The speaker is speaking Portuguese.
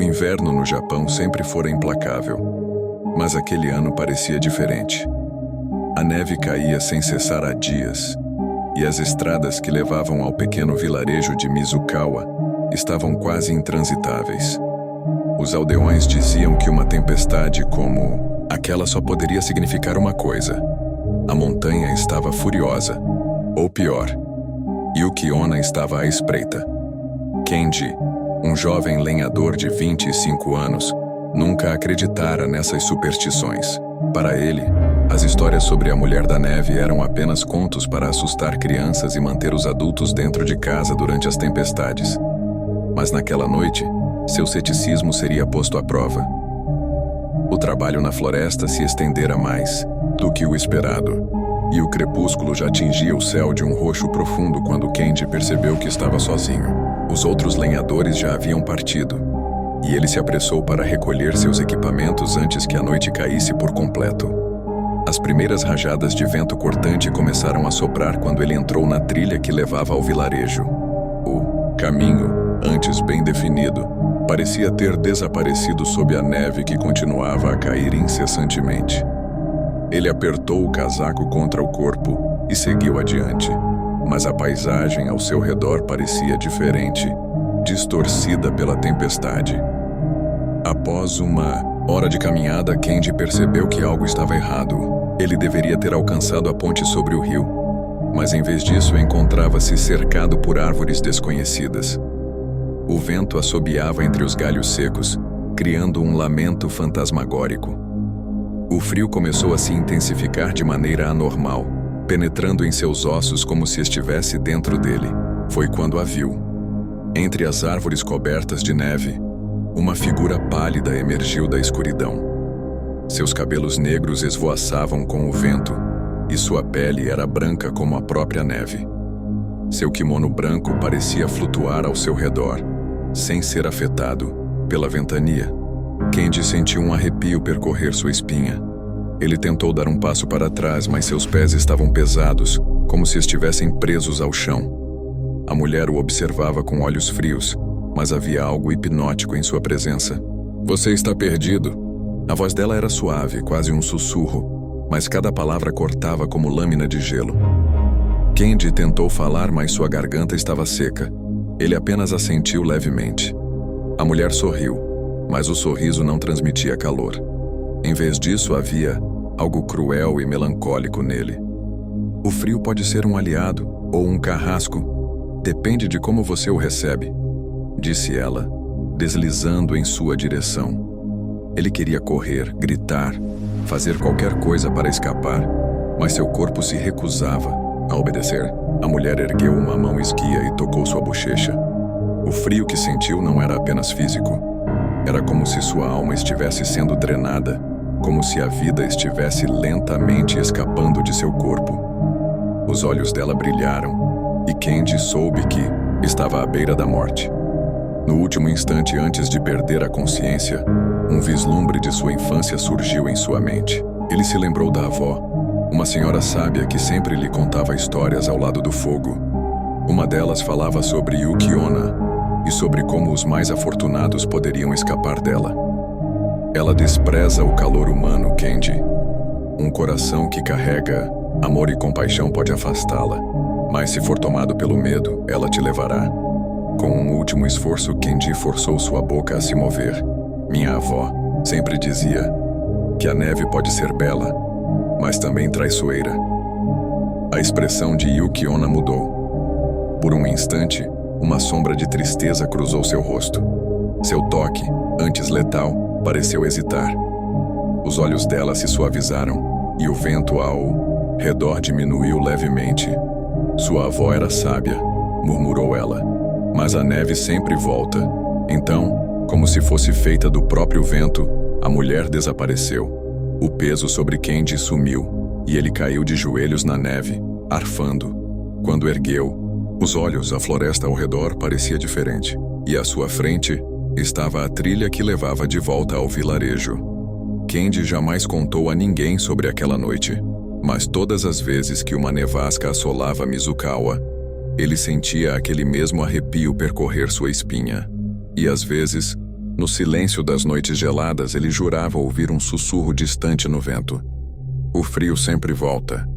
inverno no Japão sempre fora implacável, mas aquele ano parecia diferente. A neve caía sem cessar há dias, e as estradas que levavam ao pequeno vilarejo de Mizukawa estavam quase intransitáveis. Os aldeões diziam que uma tempestade como aquela só poderia significar uma coisa: a montanha estava furiosa, ou pior, Yuki Onna estava à espreita. Kenji, um jovem lenhador de 25 anos, nunca acreditara nessas superstições. Para ele, as histórias sobre a Mulher da Neve eram apenas contos para assustar crianças e manter os adultos dentro de casa durante as tempestades. Mas naquela noite, seu ceticismo seria posto à prova. O trabalho na floresta se estendera mais do que o esperado, e o crepúsculo já tingia o céu de um roxo profundo quando Kenji percebeu que estava sozinho. Os outros lenhadores já haviam partido, e ele se apressou para recolher seus equipamentos antes que a noite caísse por completo. As primeiras rajadas de vento cortante começaram a soprar quando ele entrou na trilha que levava ao vilarejo. O caminho, antes bem definido, parecia ter desaparecido sob a neve que continuava a cair incessantemente. Ele apertou o casaco contra o corpo e seguiu adiante, mas a paisagem ao seu redor parecia diferente, distorcida pela tempestade. Após uma hora de caminhada, Kenji percebeu que algo estava errado. Ele deveria ter alcançado a ponte sobre o rio, mas em vez disso encontrava-se cercado por árvores desconhecidas. O vento assobiava entre os galhos secos, criando um lamento fantasmagórico. O frio começou a se intensificar de maneira anormal, penetrando em seus ossos como se estivesse dentro dele. Foi quando a viu. Entre as árvores cobertas de neve, uma figura pálida emergiu da escuridão. Seus cabelos negros esvoaçavam com o vento, e sua pele era branca como a própria neve. Seu kimono branco parecia flutuar ao seu redor, sem ser afetado pela ventania. Kenji sentiu um arrepio percorrer sua espinha. Ele tentou dar um passo para trás, mas seus pés estavam pesados, como se estivessem presos ao chão. A mulher o observava com olhos frios, mas havia algo hipnótico em sua presença. "Você está perdido." A voz dela era suave, quase um sussurro, mas cada palavra cortava como lâmina de gelo. Kenji tentou falar, mas sua garganta estava seca. Ele apenas assentiu levemente. A mulher sorriu, mas o sorriso não transmitia calor. Em vez disso, havia algo cruel e melancólico nele. "O frio pode ser um aliado ou um carrasco. Depende de como você o recebe", disse ela, deslizando em sua direção. Ele queria correr, gritar, fazer qualquer coisa para escapar, mas seu corpo se recusava a obedecer. A mulher ergueu uma mão esguia e tocou sua bochecha. O frio que sentiu não era apenas físico. Era como se sua alma estivesse sendo drenada, como se a vida estivesse lentamente escapando de seu corpo. Os olhos dela brilharam, e Kenji soube que estava à beira da morte. No último instante antes de perder a consciência, um vislumbre de sua infância surgiu em sua mente. Ele se lembrou da avó, uma senhora sábia que sempre lhe contava histórias ao lado do fogo. Uma delas falava sobre Yuki Onna e sobre como os mais afortunados poderiam escapar dela. "Ela despreza o calor humano, Kenji. Um coração que carrega amor e compaixão pode afastá-la, mas se for tomado pelo medo, ela te levará." Com um último esforço, Kenji forçou sua boca a se mover. "Minha avó sempre dizia que a neve pode ser bela, mas também traiçoeira." A expressão de Yuki Onna mudou. Por um instante, uma sombra de tristeza cruzou seu rosto. Seu toque, antes letal, pareceu hesitar. Os olhos dela se suavizaram, e o vento ao redor diminuiu levemente. "Sua avó era sábia", murmurou ela. "Mas a neve sempre volta." Então, como se fosse feita do próprio vento, a mulher desapareceu. O peso sobre Kenji sumiu, e ele caiu de joelhos na neve, arfando. Quando ergueu os olhos, a floresta ao redor parecia diferente, e à sua frente estava a trilha que levava de volta ao vilarejo. Kenji jamais contou a ninguém sobre aquela noite, mas todas as vezes que uma nevasca assolava Mizukawa, ele sentia aquele mesmo arrepio percorrer sua espinha. E às vezes, No silêncio das noites geladas, ele jurava ouvir um sussurro distante no vento. O frio sempre volta,